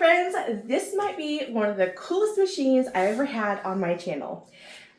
friends, this might be one of the coolest machines I ever had on my channel.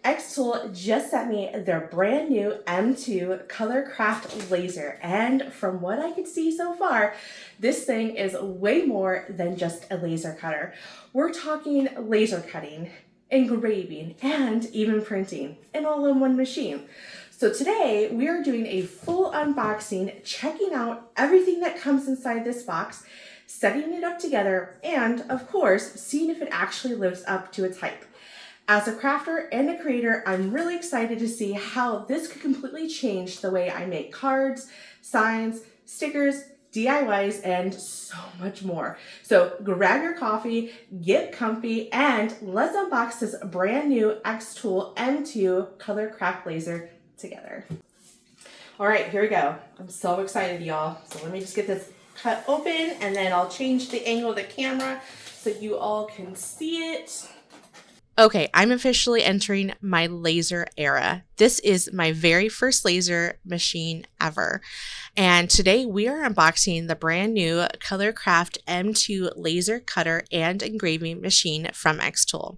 xTool just sent me their brand new M2 Color Craft laser, and from what I could see so far, this thing is way more than just a laser cutter. We're talking laser cutting, engraving, and even printing, and all in one machine. So today we are doing a full unboxing, checking out everything that comes inside this box, setting it up together, and of course, seeing if it actually lives up to its hype. As a crafter and a creator, I'm really excited to see how this could completely change the way I make cards, signs, stickers, DIYs, and so much more. So grab your coffee, get comfy, and let's unbox this brand new xTool M2 Color Craft Laser together. All right, here we go. I'm so excited, y'all. So let me just get this cut open, and then I'll change the angle of the camera so you all can see it. Okay, I'm officially entering my laser era. This is my very first laser machine ever. And today we are unboxing the brand new Color Craft M2 laser cutter and engraving machine from xTool.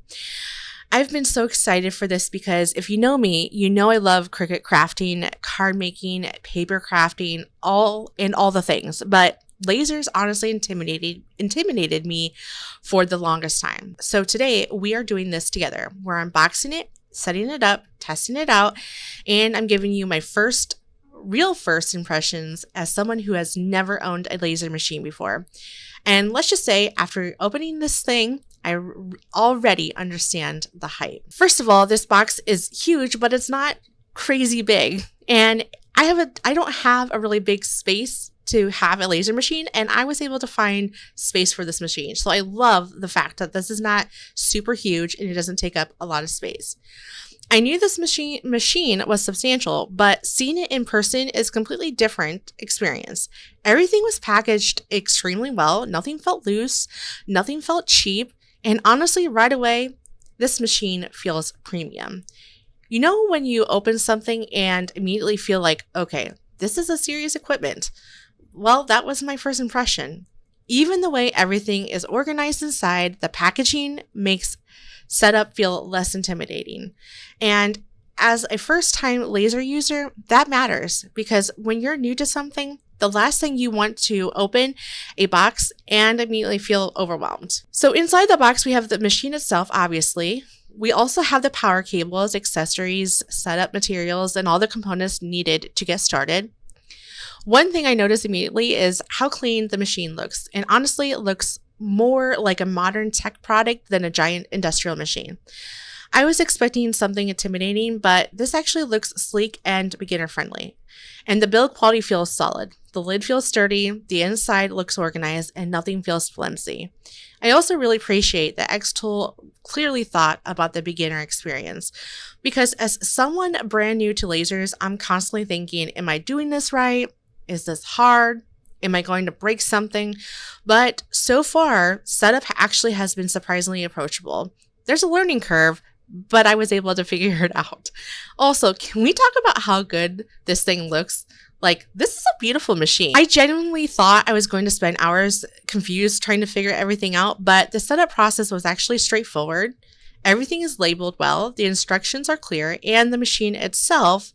I've been so excited for this because if you know me, you know I love Cricut crafting, card making, paper crafting, all the things. But lasers honestly intimidated me for the longest time. So today we are doing this together. We're unboxing it, setting it up, testing it out, and I'm giving you my real first impressions as someone who has never owned a laser machine before. And let's just say after opening this thing, I already understand the hype. First of all, this box is huge, but it's not crazy big. And I don't have a really big space to have a laser machine, and I was able to find space for this machine. So I love the fact that this is not super huge and it doesn't take up a lot of space. I knew this machine was substantial, but seeing it in person is a completely different experience. Everything was packaged extremely well. Nothing felt loose, nothing felt cheap, and honestly, right away, this machine feels premium. You know when you open something and immediately feel like, okay, this is a serious equipment. Well, that was my first impression. Even the way everything is organized inside, the packaging makes setup feel less intimidating. And as a first-time laser user, that matters because when you're new to something, the last thing you want to open a box and immediately feel overwhelmed. So inside the box, we have the machine itself, obviously. We also have the power cables, accessories, setup materials, and all the components needed to get started. One thing I noticed immediately is how clean the machine looks. And honestly, it looks more like a modern tech product than a giant industrial machine. I was expecting something intimidating, but this actually looks sleek and beginner friendly. And the build quality feels solid. The lid feels sturdy, the inside looks organized, and nothing feels flimsy. I also really appreciate that xTool clearly thought about the beginner experience, because as someone brand new to lasers, I'm constantly thinking, am I doing this right? Is this hard? Am I going to break something? But so far, setup actually has been surprisingly approachable. There's a learning curve, but I was able to figure it out. Also, can we talk about how good this thing looks? Like, this is a beautiful machine. I genuinely thought I was going to spend hours confused trying to figure everything out, but the setup process was actually straightforward. Everything is labeled well, the instructions are clear, and the machine itself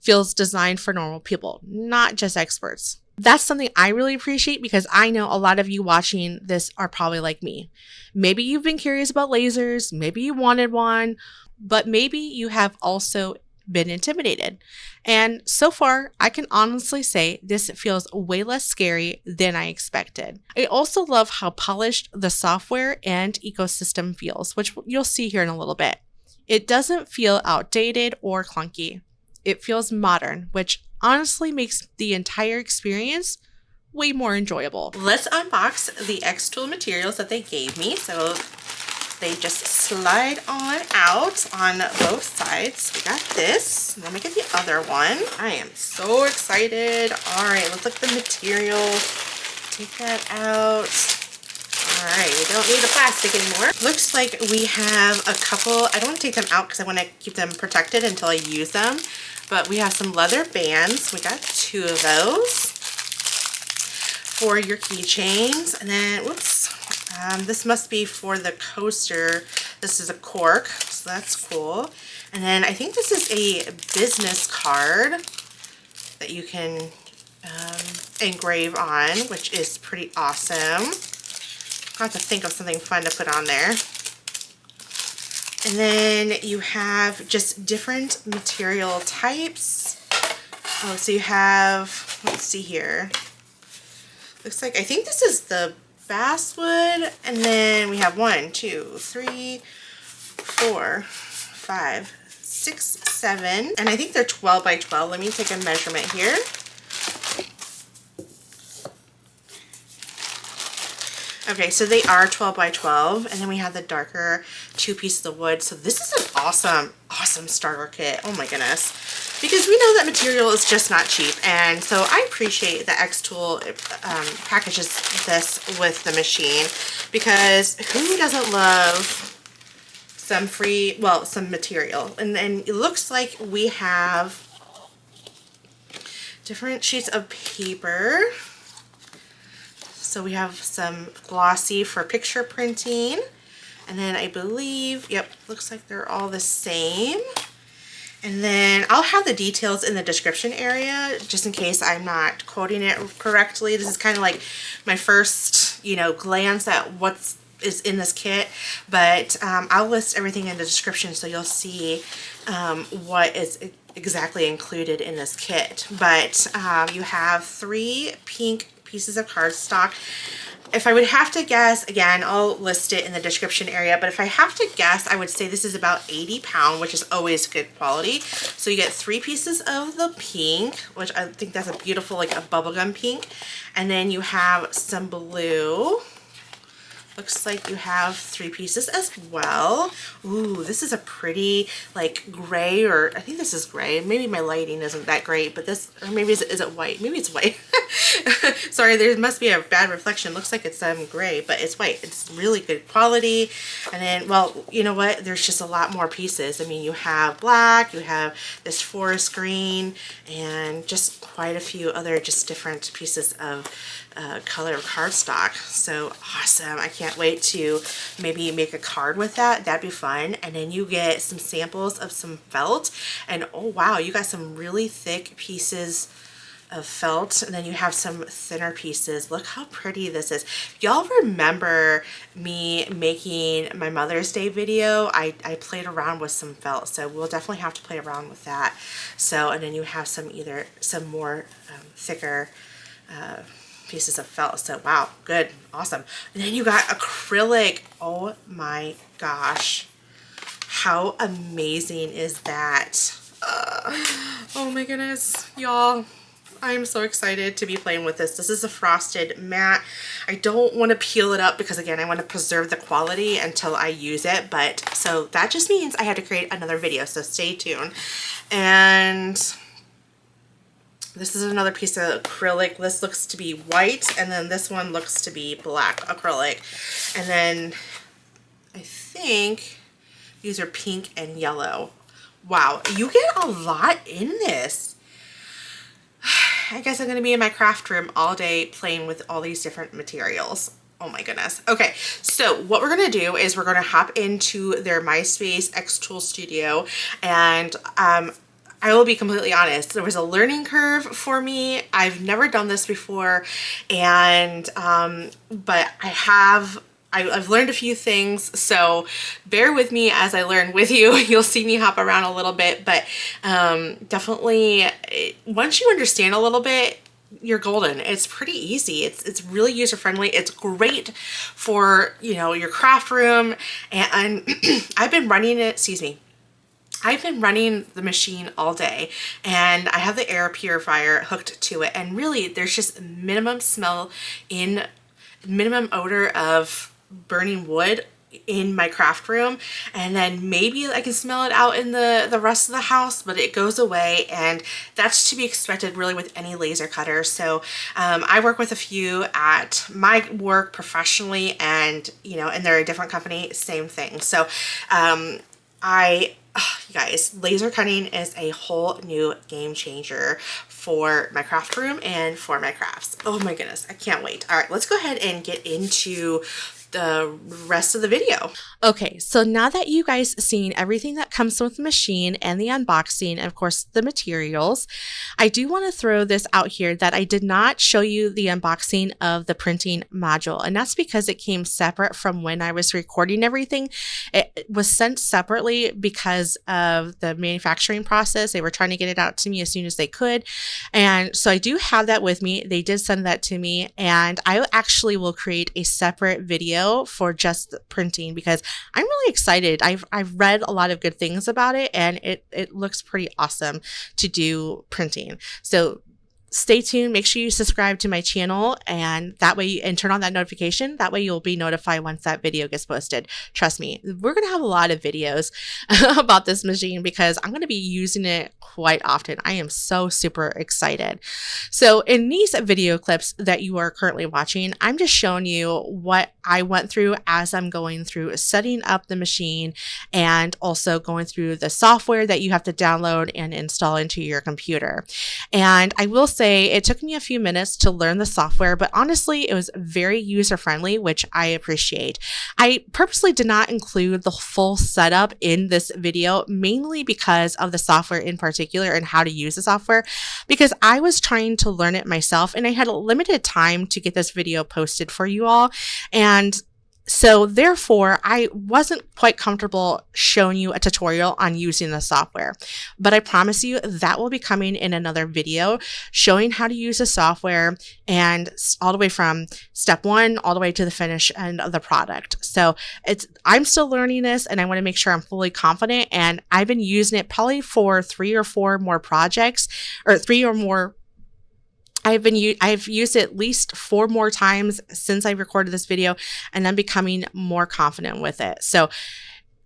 feels designed for normal people, not just experts. That's something I really appreciate because I know a lot of you watching this are probably like me. Maybe you've been curious about lasers, maybe you wanted one, but maybe you have also been intimidated. And so far, I can honestly say this feels way less scary than I expected. I also love how polished the software and ecosystem feels, which you'll see here in a little bit. It doesn't feel outdated or clunky. It feels modern, which honestly makes the entire experience way more enjoyable. Let's unbox the xTool materials that they gave me. So they just slide on out on both sides. We got this. Let me get the other one. I am so excited. All right, let's look at the material. Take that out. All right, we don't need the plastic anymore. Looks like we have a couple. I don't want to take them out because I want to keep them protected until I use them. But we have some leather bands. We got 2 of those for your keychains. And then, whoops, This must be for the coaster. This is a cork, so that's cool. And then I think this is a business card that you can engrave on, which is pretty awesome. I'll have to think of something fun to put on there. And then you have just different material types. Oh, so you have, let's see here. Looks like, I think this is the basswood, and then we have 1, 2, 3, 4, 5, 6, 7, and I think they're 12 by 12. Let me take a measurement here. Okay, so they are 12 by 12, and then we have the darker 2 pieces of wood. So this is an awesome, awesome starter kit. Oh my goodness. Because we know that material is just not cheap, and so I appreciate that xTool packages this with the machine, because who doesn't love some free, well, some material? And then it looks like we have different sheets of paper. So we have some glossy for picture printing, and then I believe, yep, looks like they're all the same. And then I'll have the details in the description area just in case I'm not quoting it correctly. This is kind of like my first, you know, glance at what is in this kit, but I'll list everything in the description so you'll see what is exactly included in this kit. But you have 3 pink pieces of cardstock. If I would have to guess, again, I'll list it in the description area, but if I have to guess, I would say this is about 80 pounds, which is always good quality. So you get 3 pieces of the pink, which I think that's a beautiful, like a bubblegum pink. And then you have some blue. Looks like you have 3 pieces as well. Ooh, this is a pretty like gray, or I think this is gray. Maybe my lighting isn't that great, but this, or maybe is it white? Maybe it's white. Sorry, there must be a bad reflection. Looks like it's gray, but it's white. It's really good quality. And then, well, you know what? There's just a lot more pieces. I mean, you have black, you have this forest green, and just quite a few other just different pieces of color cardstock. So awesome. I can't wait to maybe make a card with that. That'd be fun. And then you get some samples of some felt, and oh wow, you got some really thick pieces of felt, and then you have some thinner pieces. Look how pretty this is. Y'all remember me making my Mother's Day video? I played around with some felt, so we'll definitely have to play around with that. So, and then you have some more thicker pieces of felt. So wow, good, awesome. And then you got acrylic. Oh my gosh, how amazing is that? Oh my goodness, y'all, I'm so excited to be playing with this. This is a frosted matte. I don't want to peel it up because, again, I want to preserve the quality until I use it, but so that just means I had to create another video, so stay tuned. And this is another piece of acrylic. This looks to be white, and then this one looks to be black acrylic. And then I think these are pink and yellow. Wow, you get a lot in this. I guess I'm going to be in my craft room all day playing with all these different materials. Oh my goodness. Okay, so what we're going to do is we're going to hop into their MySpace xTool studio, and I will be completely honest, there was a learning curve for me. I've never done this before, and but I've learned a few things, so bear with me as I learn with you. You'll see me hop around a little bit, but definitely once you understand a little bit, you're golden. It's pretty easy. It's really user-friendly. It's great for, you know, your craft room, and I've been running it, excuse me, I've been running the machine all day, and I have the air purifier hooked to it, and really there's just minimum odor of burning wood in my craft room, and then maybe I can smell it out in the rest of the house, but it goes away, and that's to be expected really with any laser cutter. So I work with a few at my work professionally, and you know, and they're a different company, same thing. So you guys, laser cutting is a whole new game changer for my craft room and for my crafts. Oh my goodness, I can't wait. All right, let's go ahead and get into the rest of the video. Okay, so now that you guys seen everything that comes with the machine and the unboxing, and of course the materials, I do want to throw this out here that I did not show you the unboxing of the printing module, and that's because it came separate from when I was recording everything. It was sent separately because of the manufacturing process. They were trying to get it out to me as soon as they could, and so I do have that with me. They did send that to me, and I actually will create a separate video for just the printing because I'm really excited. I've read a lot of good things about it, and it looks pretty awesome to do printing. So stay tuned. Make sure you subscribe to my channel, and that way, and turn on that notification. That way you'll be notified once that video gets posted. Trust me, we're going to have a lot of videos about this machine because I'm going to be using it quite often. I am so super excited. So in these video clips that you are currently watching, I'm just showing you what I went through as I'm going through setting up the machine and also going through the software that you have to download and install into your computer. And I will say it took me a few minutes to learn the software, but honestly, it was very user-friendly, which I appreciate. I purposely did not include the full setup in this video, mainly because of the software in particular and how to use the software, because I was trying to learn it myself and I had a limited time to get this video posted for you all. And so therefore, I wasn't quite comfortable showing you a tutorial on using the software, but I promise you that will be coming in another video showing how to use the software and all the way from step one all the way to the finish end of the product. So I'm still learning this and I want to make sure I'm fully confident, and I've been using it probably for 3 or 4 more projects, or 3 or more. I've used it at least 4 more times since I recorded this video, and I'm becoming more confident with it. So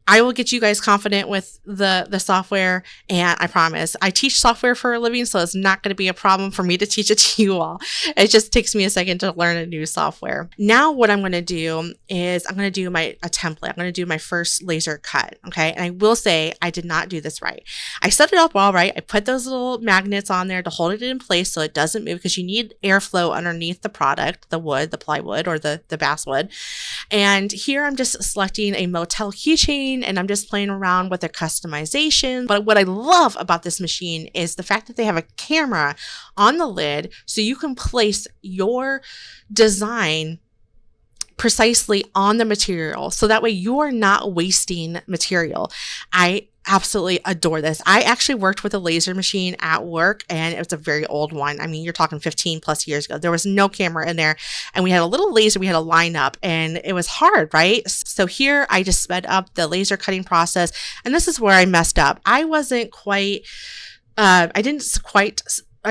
I will get you guys confident with the software, and I promise I teach software for a living, so it's not going to be a problem for me to teach it to you all. It just takes me a second to learn a new software. Now what I'm going to do is I'm going to do a template. I'm going to do my first laser cut, okay? And I will say I did not do this right. I set it up all right. I put those little magnets on there to hold it in place so it doesn't move, because you need airflow underneath the product, the wood, the plywood, or the basswood. And here I'm just selecting a motel keychain, and I'm just playing around with the customization. But what I love about this machine is the fact that they have a camera on the lid, so you can place your design precisely on the material, so that way you're not wasting material. I absolutely adore this. I actually worked with a laser machine at work, and it was a very old one. I mean, you're talking 15 plus years ago. There was no camera in there, and we had a little laser we had to line up, and it was hard, right? So here I just sped up the laser cutting process, and this is where I messed up. I wasn't quite, I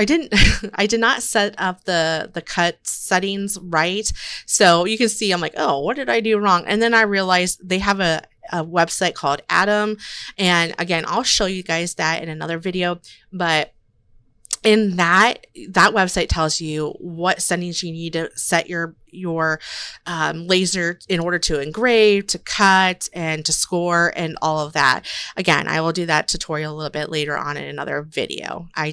did not set up the cut settings right. So you can see I'm like, oh, what did I do wrong? And then I realized they have a website called Atom. And again, I'll show you guys that in another video, but in that website tells you what settings you need to set your laser in order to engrave, to cut, and to score, and all of that. Again, I will do that tutorial a little bit later on in another video. I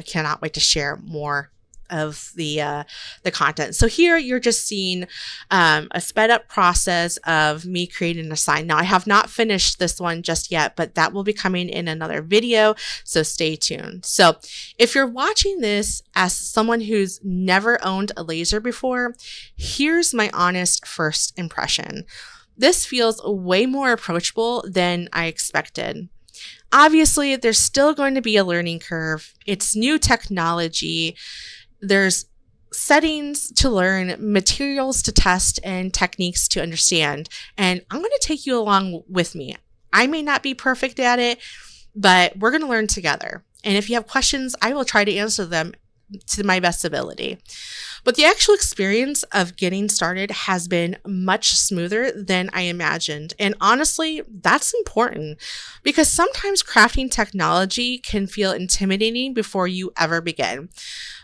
cannot wait to share more of the content. So here you're just seeing a sped up process of me creating a sign. Now I have not finished this one just yet, but that will be coming in another video, so stay tuned. So if you're watching this as someone who's never owned a laser before, here's my honest first impression. This feels way more approachable than I expected. Obviously, there's still going to be a learning curve. It's new technology. There's settings to learn, materials to test, and techniques to understand. And I'm going to take you along with me. I may not be perfect at it, but we're going to learn together. And if you have questions, I will try to answer them to my best ability. But the actual experience of getting started has been much smoother than I imagined. And honestly, that's important because sometimes crafting technology can feel intimidating before you ever begin.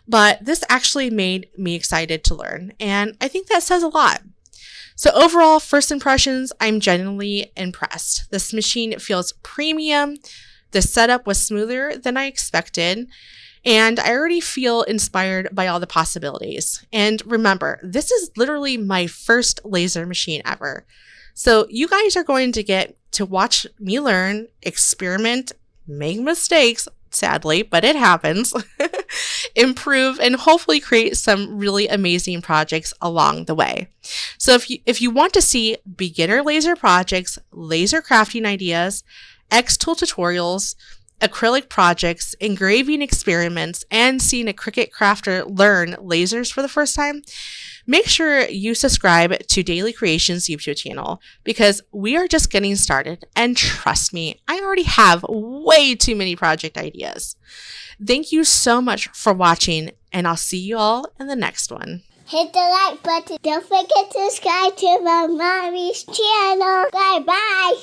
But this actually made me excited to learn. And I think that says a lot. So overall, first impressions, I'm genuinely impressed. This machine feels premium. The setup was smoother than I expected. And I already feel inspired by all the possibilities. And remember, this is literally my first laser machine ever. So you guys are going to get to watch me learn, experiment, make mistakes, sadly, but it happens, improve, and hopefully create some really amazing projects along the way. So if you want to see beginner laser projects, laser crafting ideas, xTool tutorials, acrylic projects, engraving experiments, and seeing a Cricut crafter learn lasers for the first time, make sure you subscribe to Daly Creations YouTube channel because we are just getting started. And trust me, I already have way too many project ideas. Thank you so much for watching, and I'll see you all in the next one. Hit the like button. Don't forget to subscribe to my mommy's channel. Bye-bye.